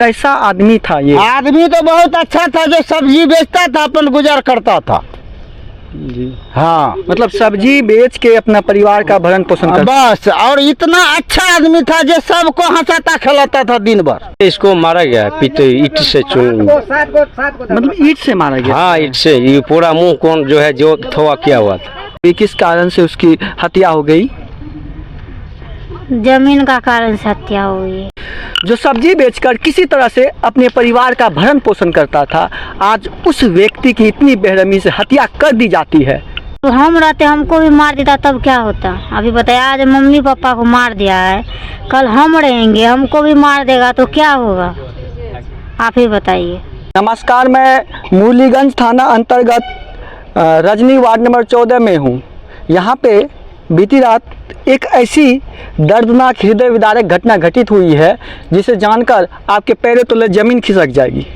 कैसा आदमी था ये? आदमी तो बहुत अच्छा था, जो सब्जी बेचता था अपन गुजर करता था जी। हाँ, मतलब सब्जी बेच के अपना परिवार का भरण पोषण करता। बस। और इतना अच्छा आदमी था जो सबको हंसाता खिलाता था दिन भर। इसको मारा गया है पीटे ईट से चुन, मतलब ईंट से मारा गया? हाँ ईट से। ये पूरा मुंह कौन जो है जो थोड़ा किया हुआ था। ये किस कारण से उसकी हत्या हो गई? जमीन का कारण से हत्या हुई। जो सब्जी बेचकर किसी तरह से अपने परिवार का भरण पोषण करता था, आज उस व्यक्ति की इतनी बेरहमी से हत्या कर दी जाती है। तो हम रहते हमको भी मार देता तब क्या होता? अभी बताया, आज मम्मी पापा को मार दिया है, कल हम रहेंगे हमको भी मार देगा तो क्या होगा? आप ही बताइए। नमस्कार, मैं मुरलीगंज थाना अंतर्गत रजनी वार्ड नंबर 14 में हूँ। यहाँ पे बीती रात एक ऐसी दर्दनाक हृदय विदारक घटना घटित हुई है जिसे जानकर आपके पैरों तले जमीन खिसक जाएगी।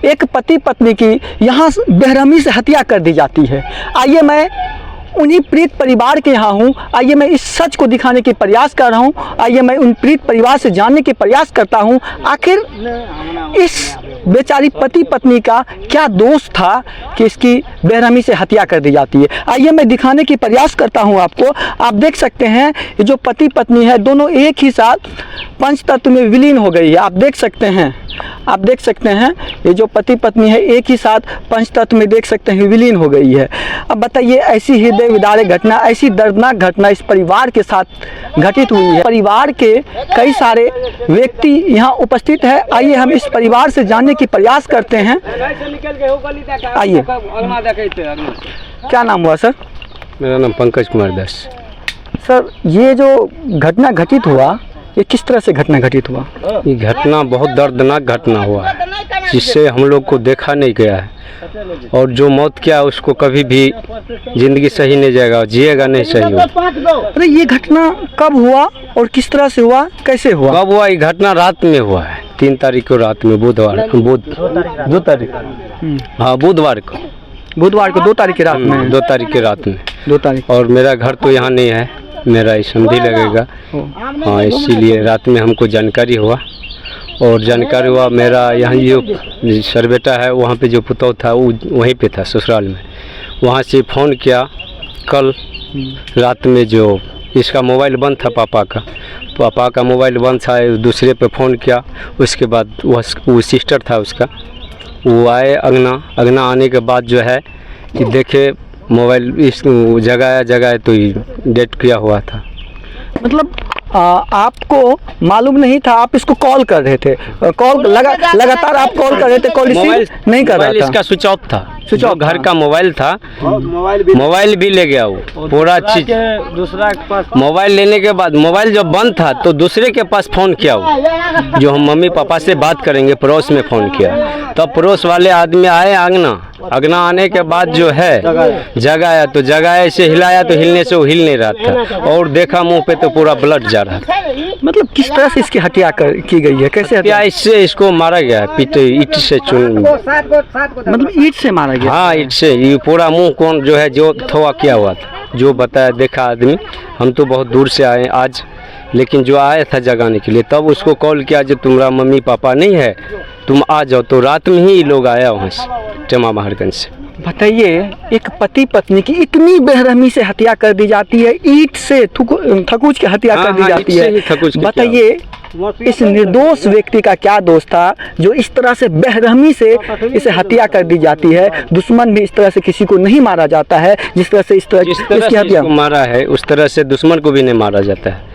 एक पति पत्नी की यहाँ बेरहमी से हत्या कर दी जाती है। आइए मैं उन्हीं पीड़ित परिवार के यहाँ हूँ, आइए मैं इस सच को दिखाने के प्रयास कर रहा हूँ। आइए मैं उन पीड़ित परिवार से जानने के प्रयास करता हूँ आखिर इस बेचारी पति पत्नी का क्या दोष था कि इसकी बेरहमी से हत्या कर दी जाती है। आइए मैं दिखाने की प्रयास करता हूँ आपको। आप देख सकते हैं ये जो पति पत्नी है दोनों एक ही साथ पंचतत्व में विलीन हो गई है। आप देख सकते हैं, आप देख सकते हैं ये जो पति पत्नी है एक ही साथ पंचतत्व में देख सकते हैं विलीन हो गई है। अब बताइए ऐसी हृदय विदारक घटना, ऐसी दर्दनाक घटना इस परिवार के साथ घटित हुई है। परिवार के कई सारे व्यक्ति यहाँ उपस्थित है। आइए हम इस परिवार से जानने की प्रयास करते हैं। आइए, क्या नाम हुआ सर? मेरा नाम पंकज कुमार दास। सर ये जो घटना घटित हुआ ये किस तरह से घटना घटित हुआ? ये घटना बहुत दर्दनाक घटना हुआ है जिससे हम लोग को देखा नहीं गया है, और जो मौत किया उसको कभी भी जिंदगी सही नहीं जाएगा, जिएगा नहीं सही होगा। अरे ये घटना कब हुआ और किस तरह से हुआ, कैसे हुआ? कब हुआ? ये घटना रात में हुआ है, 3 तारीख को रात में, बुधवार 2 तारीख। हाँ बुधवार को, 2 तारीख की रात में। 2 तारीख की रात में 2 तारीख। और मेरा घर तो यहाँ नहीं है, मेरा समझी लगेगा। हाँ इसीलिए रात में हमको जानकारी हुआ, और जानकारी हुआ मेरा यहाँ जो सर बेटा है वहाँ पे जो पुतौ था वो वहीं पे था ससुराल में। वहाँ से फ़ोन किया कल रात में, जो इसका मोबाइल बंद था पापा का मोबाइल बंद था, दूसरे पे फ़ोन किया। उसके बाद वो सिस्टर था उसका, वो आए अंगना आने के बाद जो है कि देखे मोबाइल इस जगह तो डेट किया हुआ था। मतलब आपको मालूम नहीं था, आप इसको कॉल कर रहे थे, कॉल लगातार आप कॉल कर रहे थे, कॉल रिसीव नहीं कर रहा था। इसका स्विच ऑफ था, स्विच ऑफ घर का मोबाइल था, मोबाइल भी ले गया वो पूरा चीज। दूसरा के पास मोबाइल लेने के बाद मोबाइल जब बंद था तो दूसरे के पास फ़ोन किया वो, जो हम मम्मी पापा से बात करेंगे, पड़ोस में फ़ोन किया। तब पड़ोस वाले आदमी आए अंगना आने के बाद जो है जगाया, तो जगाया से हिलाया तो हिलने से वो हिल नहीं रहा था, और देखा मुंह पे तो पूरा ब्लड जा रहा था। मतलब किस तरह से इसकी हत्या की गई है, कैसे हत्या? इससे इसको मारा गया है पीटे ईट से चुन, मतलब ईंट से मारा गया? हाँ ईट से। ये पूरा मुंह कौन जो है जो थोड़ा किया हुआ था, जो बताया देखा आदमी। हम तो बहुत दूर से आए आज, लेकिन जो आया था जगाने के लिए तब उसको कॉल किया जो तुम्हारा मम्मी पापा नहीं है तुम आ जाओ, तो रात में ही लोग आया वहाँ से टेमा महारगंज से। बताइए एक पति पत्नी की इतनी बेरहमी से हत्या कर दी जाती है, ईंट से थकूच की हत्या कर दी जाती है। बताइए इस निर्दोष व्यक्ति का क्या दोष था जो इस तरह से बेरहमी से इसे हत्या कर दी जाती है? दुश्मन भी इस तरह से किसी को नहीं मारा जाता है जिस तरह से इसकी हत्या मारा है, उस तरह से दुश्मन को भी नहीं मारा जाता है।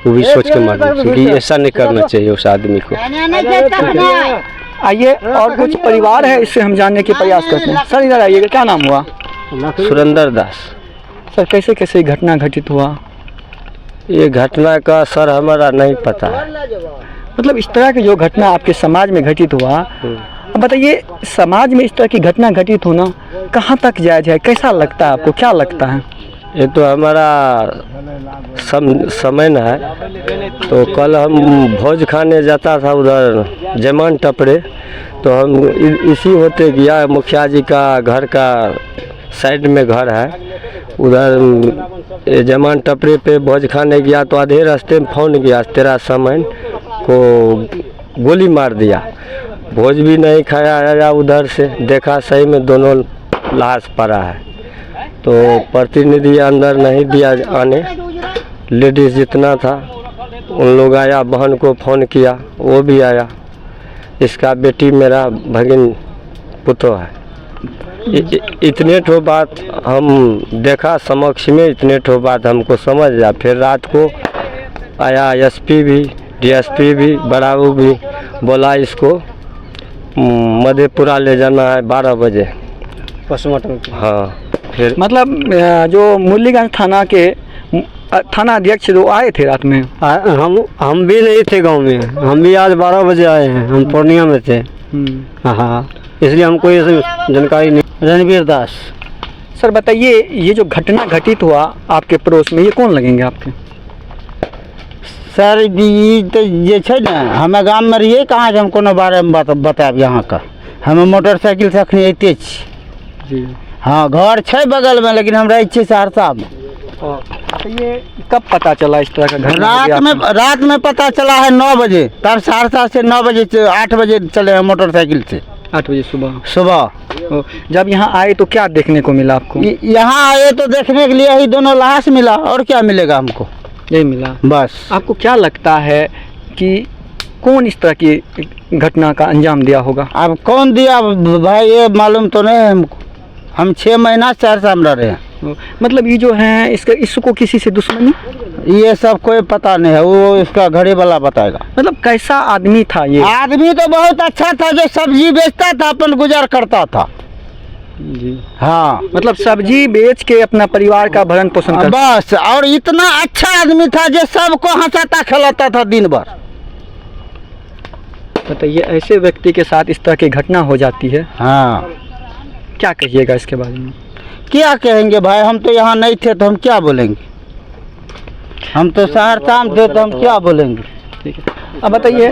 वो भी सोच के मारना चाहिए कि ऐसा नहीं करना चाहिए उस आदमी को। आइए और कुछ परिवार है, इससे हम जानने के प्रयास करते हैं। सर इधर आइएगा, क्या नाम हुआ? सुरेंद्र दास। सर कैसे कैसे घटना घटित हुआ? ये घटना का सर हमारा नहीं पता है। मतलब इस तरह की जो घटना आपके समाज में घटित हुआ, अब बताइए समाज में इस तरह की घटना घटित होना कहाँ तक जायज है, कैसा लगता है आपको, क्या लगता है? ये तो हमारा समय न है। तो कल हम भोज खाने जाता था उधर जमान टपरे, तो हम इसी होते गया, मुखिया जी का घर का साइड में घर है, उधर जमान टपरे पे भोज खाने गया तो आधे रास्ते में फ़ोन गया तेरा सामान को गोली मार दिया। भोज भी नहीं खाया, आया उधर से देखा सही में दोनों लाश पड़ा है। तो प्रतिनिधि अंदर नहीं दिया आने, लेडीज जितना था उन लोग आया, बहन को फ़ोन किया वो भी आया। इसका बेटी मेरा भगिन पुतो है। इतने ठो बात हम देखा समक्ष में, इतने ठो बात हमको समझ आया। फिर रात को आया एसपी भी, डीएसपी भी, बड़ाऊ भी बोला इसको मधेपुरा ले जाना है 12 बजे पोस्टमार्टम। हाँ, फिर मतलब जो मुरलीगंज थाना के थाना अध्यक्ष जो आए थे रात में, हम भी नहीं थे गांव में, हम भी आज 12 बजे आए हैं, हम पूर्णिया में थे। हाँ, इसलिए हमको ये सब जानकारी नहीं। रणवीर दास। सर बताइए, ये जो घटना घटित हुआ आपके पड़ोस में, ये कौन लगेंगे आपके? सर ई तो ये छे ना, हमें गाँव में रहिए कहाँ से हम कोनो बारे में बताब यहाँ का। हमें मोटरसाइकिल से अखनी अयते छी। हाँ, घर छे बगल में, लेकिन हम रहे छी सहरसा में। तो ये कब पता चला इस तरह का घटना? रात में पता चला है 9 बजे, तब सहरसा से 9 बजे 8 बजे चले हैं मोटरसाइकिल से। 8 बजे सुबह। जब यहाँ आए तो क्या देखने को मिला आपको? यहाँ आए तो देखने के लिए ही दोनों लाश मिला, और क्या मिलेगा हमको? यही मिला बस। आपको क्या लगता है कि कौन इस तरह की घटना का अंजाम दिया होगा? अब कौन दिया भाई ये मालूम तो नहीं है हमको। हम 6 महीना सहरसा में रहे हैं। मतलब ये जो है इसको किसी से दुश्मनी? ये सब कोई पता नहीं है, वो इसका घड़ी वाला बताएगा। मतलब कैसा आदमी था ये? आदमी तो बहुत अच्छा था, जो सब्जी बेचता था, अपन गुजार करता था जी। हाँ, मतलब सब्जी बेच के अपना परिवार का भरण पोषण करता। बस। और इतना अच्छा आदमी था जो सबको हंसाता खिलाता था दिन भर। बताइए, ऐसे व्यक्ति के साथ इस तरह की घटना हो जाती है, हाँ, क्या कहिएगा इसके बारे में? क्या कहेंगे भाई, हम तो यहाँ नहीं थे तो हम क्या बोलेंगे। हम तो सहरसा में थे तो हम क्या बोलेंगे। ठीक है, अब बताइए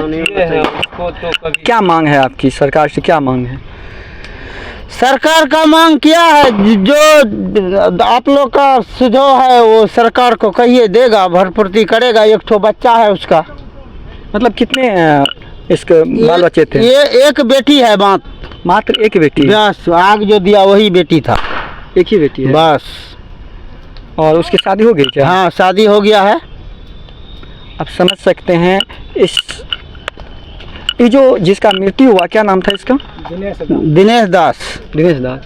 क्या मांग है आपकी? सरकार से क्या मांग है? सरकार का मांग क्या है, जो आप लोग का सुझाव है वो सरकार को कहिए, देगा, भरपूर्ति करेगा। एक ठो बच्चा है उसका। मतलब कितने इसके बाल बच्चे थे? ये एक बेटी है, मात्र एक बेटी? बस, आग जो दिया वही बेटी था। एक ही बेटी है बस। और उसकी शादी हो गई क्या? हाँ, शादी हो गया है। आप समझ सकते हैं ये जो जिसका मृत्यु हुआ, क्या नाम था इसका? दिनेश दास। दिनेश दास।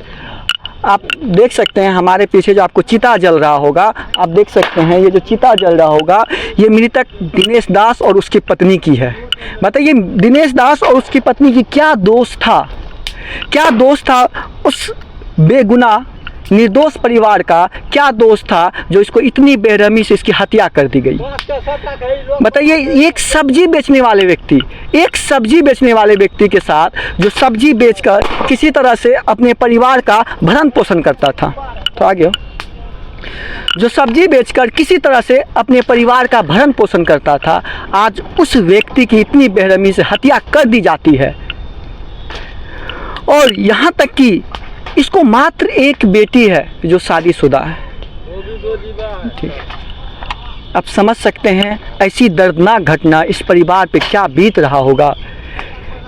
आप देख सकते हैं हमारे पीछे जो आपको चिता जल रहा होगा, आप देख सकते हैं ये जो चिता जल रहा होगा, ये मृतक दिनेश दास और उसकी पत्नी की है। बताइए, दिनेश दास और उसकी पत्नी की क्या दोष था? क्या दोष था उस बेगुनाह निर्दोष परिवार का? क्या दोष था जो इसको इतनी बेरहमी से इसकी हत्या कर दी गई? बताइए, एक सब्जी बेचने वाले व्यक्ति के साथ, जो सब्जी बेचकर किसी तरह से अपने परिवार का भरण पोषण करता था, तो आगे जो सब्जी बेचकर किसी तरह से अपने परिवार का भरण पोषण करता था, आज उस व्यक्ति की इतनी बेरहमी से हत्या कर दी जाती है। और यहाँ तक कि इसको मात्र एक बेटी है जो शादीशुदा है। ठीक, अब समझ सकते हैं ऐसी दर्दनाक घटना इस परिवार पे क्या बीत रहा होगा,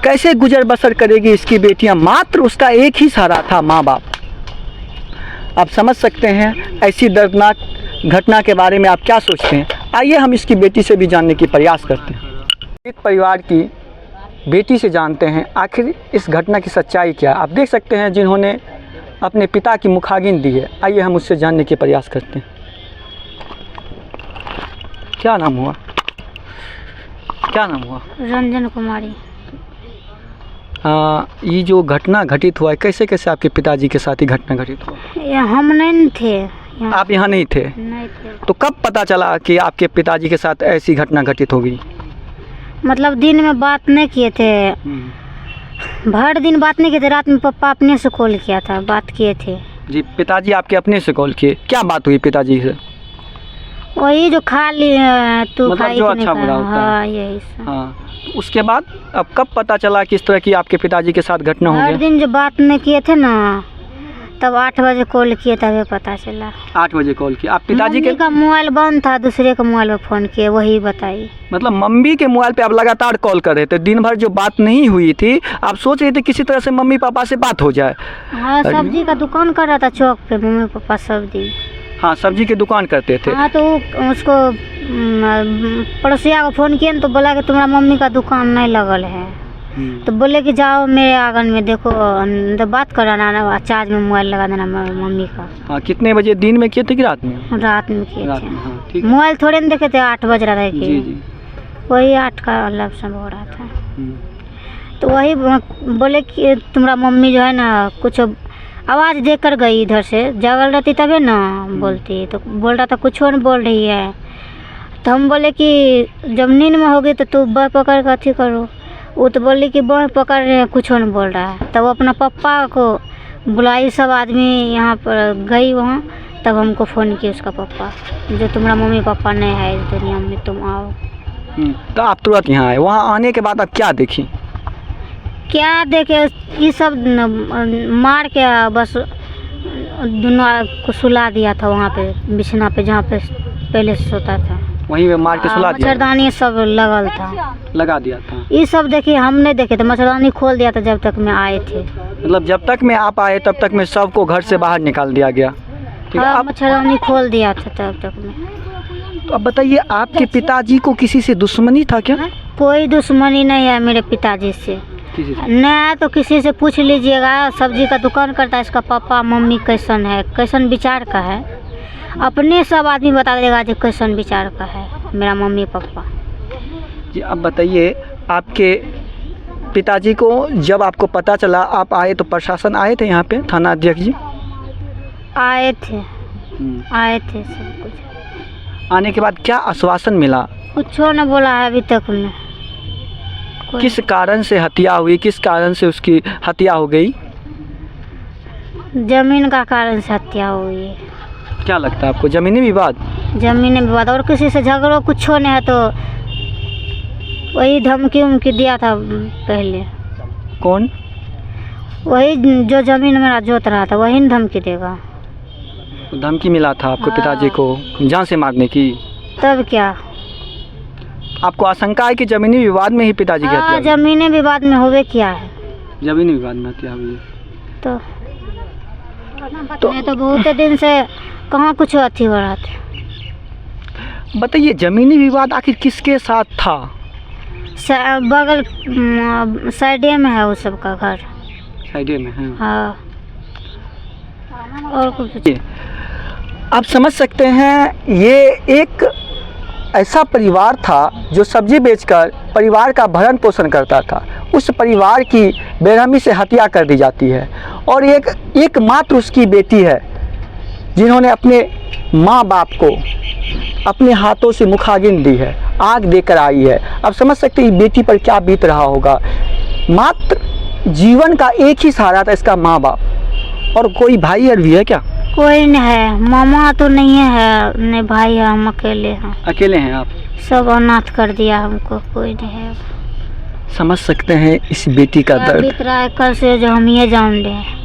कैसे गुजर बसर करेगी इसकी बेटियां। मात्र उसका एक ही सहारा था, माँ बाप। आप समझ सकते हैं ऐसी दर्दनाक घटना के बारे में आप क्या सोचते हैं? आइए हम इसकी बेटी से भी जानने की प्रयास करते हैं। एक परिवार की बेटी से जानते हैं आखिर इस घटना की सच्चाई क्या है। आप देख सकते हैं जिन्होंने अपने पिता की मुखागिन दी है। आइए हम उससे जानने की प्रयास करते हैं। क्या नाम हुआ? क्या नाम हुआ? रंजन कुमारी। ये जो घटना घटित हुआ है, कैसे कैसे आपके पिताजी के साथ ही घटना घटित हुआ? ये हम नहीं थे। आप यहाँ नहीं थे? नहीं थे। तो कब पता चला कि आपके पिताजी के साथ ऐसी घटना घटित हो गई? मतलब दिन में बात नहीं किए थे, भर दिन बात नहीं किए थे। रात में पापा अपने से कॉल किया था, बात किए थे। जी, पिताजी आपके अपने से कॉल किए? क्या बात हुई पिताजी से? वही जो खा लिए तू मतलब खाई जो कि नहीं अच्छा बुरा खाई? होता है। हाँ, यही सब। हाँ, उसके बाद अब कब पता चला कि इस तरह की आपके पिताजी के साथ घटना हो हर गई? दिन जो बात नहीं किए थे ना, तब 8 बजे कॉल किए तभी पता चला। 8 बजे कॉल किया। आप पिताजी के मम्मी का मोबाइल बंद था, दूसरे का मोबाइल पर फ़ोन किए, वही बताई। मतलब मम्मी के मोबाइल पे आप लगातार कॉल कर रहे थे, दिन भर जो बात नहीं हुई थी आप सोच रहे थे किसी तरह से मम्मी पापा से बात हो जाए। हाँ, सब्जी का दुकान कर रहा था चौक पे मम्मी पापा सब्जी। हाँ, सब्जी की दुकान करते थे। हाँ, तो उसको पड़ोसिया को फ़ोन किए तो बोला कि तुम्हारा मम्मी का दुकान नहीं लगल है। तो बोले कि जाओ मेरे आंगन में देखो, तो बात कराना ना, चार्ज में मोबाइल लगा देना मम्मी का। हाँ, कितने बजे, दिन में किए थे कि रात में? रात में किए रात थे। में, हाँ, ठीक। मोबाइल थोड़े नहीं देखे थे, 8 बज रहा था जी कि जी। वही 8 का लक्षण हो रहा था। तो वही बोले कि तुम्हारा मम्मी जो है ना कुछ आवाज़ दे कर गई, इधर से जगल रहती तभी ना बोलती। तो बोल रहा था कुछ नहीं बोल रही है। तो हम बोले कि जब नींद में होगी तो तू बह पकड़ कर अथी करो। वो तो बोली कि बह पकड़ रहे हैं, कुछ नहीं बोल रहा है। तब वो अपना पप्पा को बुलाई, सब आदमी यहाँ पर गई वहाँ। तब हमको फ़ोन किया उसका पप्पा, जो तुम्हारा मम्मी पापा नहीं है इस दुनिया में, तुम आओ। तो आप तुरंत यहाँ आए। वहाँ आने के बाद आप क्या देखी? क्या देखे, ये सब मार के बस दोनों को सुला दिया था वहाँ पे बिछना पे, जहाँ पे पहले से सोता था। वहीं पे मार के सुला दिया? मच्छरदानी सब लगल था, लगा दिया था। ये सब देखिए हम नहीं देखे थे, मच्छरदानी खोल दिया था जब तक मैं आए थे। मतलब जब तक मैं आप आए तब तक में सबको घर से बाहर निकाल दिया गया? ठीक है। हाँ, अब मच्छरदानी खोल दिया था तब तक में। तो अब बताइए, आपके पिताजी को किसी से दुश्मनी था क्या? कोई दुश्मनी नहीं है मेरे पिताजी से। किसी से? नहीं तो किसी से पूछ लीजिएगा, सब्जी का दुकान करता है इसका पापा मम्मी कैसन है, कैसन विचार का है, अपने सब आदमी बता देगा जो कैसन विचार का है मेरा मम्मी पापा। जी, अब बताइए, आपके पिताजी को जब आपको पता चला आप आए तो प्रशासन आए थे यहाँ पे, थाना अध्यक्ष जी? आए थे सब कुछ। आने के बाद क्या आश्वासन मिला? कुछ न बोला है अभी तक में। किस कारण से हत्या हुई, किस कारण से उसकी हत्या हो गई? जमीन का कारण से हत्या हुई है। क्या लगता है आपको, जमीनी विवाद? जमीन विवाद, और किसी से झगड़ो कुछ नहीं है। तो वही धमकी उमकी दिया था पहले। कौन? वही जो जमीन मेरा जोत रहा था वही न धमकी देगा। धमकी मिला था आपको पिताजी को जान से मारने की? तब क्या, आपको आशंका है कि जमीनी विवाद में ही पिताजी की हत्या हुई? जमीन विवाद में होवे क्या है। जमीनी विवाद में हत्या हुई है। तो नहीं तो बहुत दिन से कहाँ कुछ अथी हो रहा था। बताइए, जमीनी विवाद आखिर किसके साथ था? बगल साइडे में है वो सबका घर। साइडे में है? हाँ, और कुछ। आप समझ सकते हैं, ये एक ऐसा परिवार था जो सब्जी बेचकर परिवार का भरण पोषण करता था। उस परिवार की बेरहमी से हत्या कर दी जाती है और एकमात्र उसकी बेटी है जिन्होंने अपने माँ बाप को अपने हाथों से मुखाग्नि दी है, आग देकर आई है। आप समझ सकते हैं बेटी पर क्या बीत रहा होगा। मात्र जीवन का एक ही सहारा था इसका माँ बाप। और कोई भाई और भी है क्या? कोई नहीं है, मामा तो नहीं है, नहीं भाई है, हम अकेले हैं। अकेले हैं आप? सब अनाथ कर दिया हमको, कोई नहीं है। समझ सकते हैं इस बेटी का दर्द। बीत रहा है कल से जो हम ये जान रहे हैं।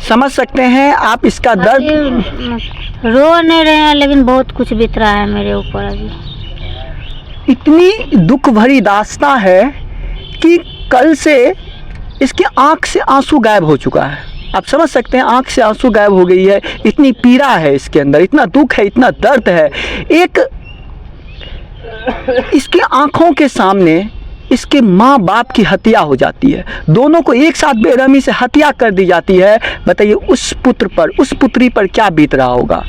समझ सकते हैं आप इसका दर्द। रो नहीं रहे हैं लेकिन बहुत कुछ बीत रहा है मेरे ऊपर अभी। इतनी दुख भरी दास्तां है कि कल से इसके आंख से आंसू गायब हो चुका है। आप समझ सकते हैं, आंख से आंसू गायब हो गई है। इतनी पीड़ा है इसके अंदर, इतना दुख है, इतना दर्द है। एक इसकी आंखों के सामने इसके माँ बाप की हत्या हो जाती है, दोनों को एक साथ बेरहमी से हत्या कर दी जाती है। बताइए उस पुत्र पर, उस पुत्री पर क्या बीत रहा होगा।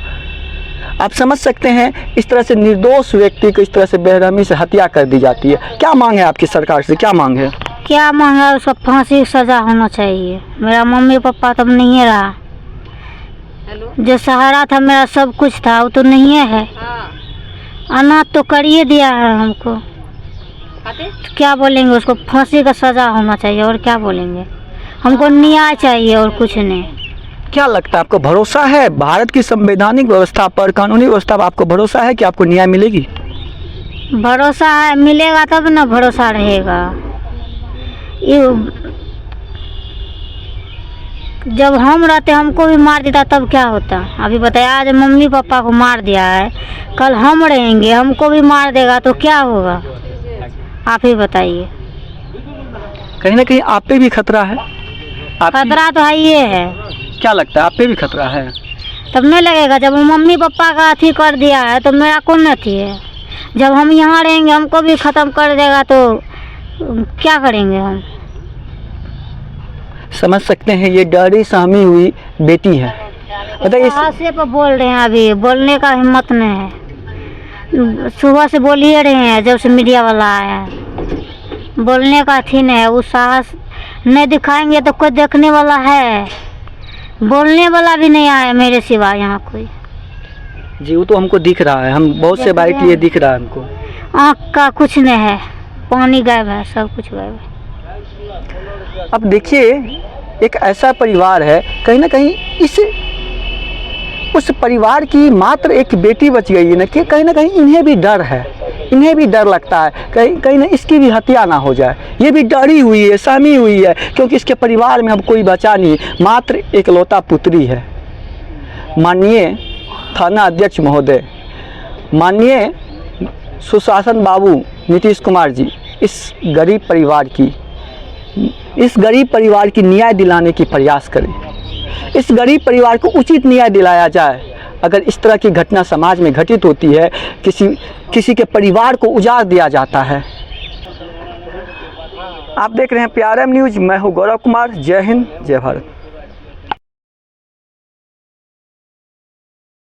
आप समझ सकते हैं, इस तरह से निर्दोष व्यक्ति को इस तरह से बेरहमी से हत्या कर दी जाती है। क्या मांग है आपकी सरकार से, क्या मांग है? क्या मांग है, उसका फांसी की सजा होना चाहिए। मेरा मम्मी पापा तब नहीं रहा, जो सहारा था मेरा सब कुछ था वो तो नहीं है। अनाथ तो करिए दिया है हमको, तो क्या बोलेंगे, उसको फांसी का सजा होना चाहिए और क्या बोलेंगे। हमको न्याय चाहिए और कुछ नहीं। क्या लगता है आपको, भरोसा है भारत की संवैधानिक व्यवस्था पर, कानूनी व्यवस्था पर आपको भरोसा है कि आपको न्याय मिलेगी? भरोसा है, मिलेगा तब ना भरोसा रहेगा। ये जब हम रहते हमको भी मार देता तब क्या होता? अभी बताया, आज मम्मी पापा को मार दिया है, कल हम रहेंगे हमको भी मार देगा तो क्या होगा? आप ही बताइए। कहीं ना कहीं आप पे भी खतरा है? खतरा तो है, ये है। क्या लगता है आप पे भी खतरा है? तब नहीं लगेगा, जब मम्मी पापा का अथी कर दिया है तो मेरा कौन अथी है? जब हम यहाँ रहेंगे हमको भी ख़त्म कर देगा तो क्या करेंगे हम? समझ सकते हैं, ये डरी सहमी हुई बेटी है। बताइए। हादसे पर बोल रहे हैं, अभी बोलने का हिम्मत नहीं है। सुबह से बोल ही रहे हैं जब से मीडिया वाला आया है, बोलने का अथी नहीं है। वो साहस नहीं दिखाएंगे तो कोई देखने वाला है? बोलने वाला भी नहीं आया मेरे सिवा यहाँ कोई। जी वो तो हमको दिख रहा है, हम बहुत से बाइक लिए दिख रहा है हमको। आँख का कुछ नहीं है, पानी गायब है, सब कुछ गायब है। अब देखिए, एक ऐसा परिवार है, कहीं ना कहीं उस परिवार की मात्र एक बेटी बच गई है ना, कि कहीं ना कहीं इन्हें भी डर है, इन्हें भी डर लगता है कहीं ना इसकी भी हत्या ना हो जाए। ये भी डरी हुई है, सहमी हुई है, क्योंकि इसके परिवार में अब कोई बचा नहीं, मात्र एकलौता पुत्री है। माननीय थाना अध्यक्ष महोदय, माननीय सुशासन बाबू नीतीश कुमार जी, इस गरीब परिवार की न्याय दिलाने की प्रयास करें। इस गरीब परिवार को उचित न्याय दिलाया जाए। अगर इस तरह की घटना समाज में घटित होती है, किसी के परिवार को उजाड़ दिया जाता है। आप देख रहे हैं PRM न्यूज़, मैं हूं गौरव कुमार। जय हिंद, जय भारत।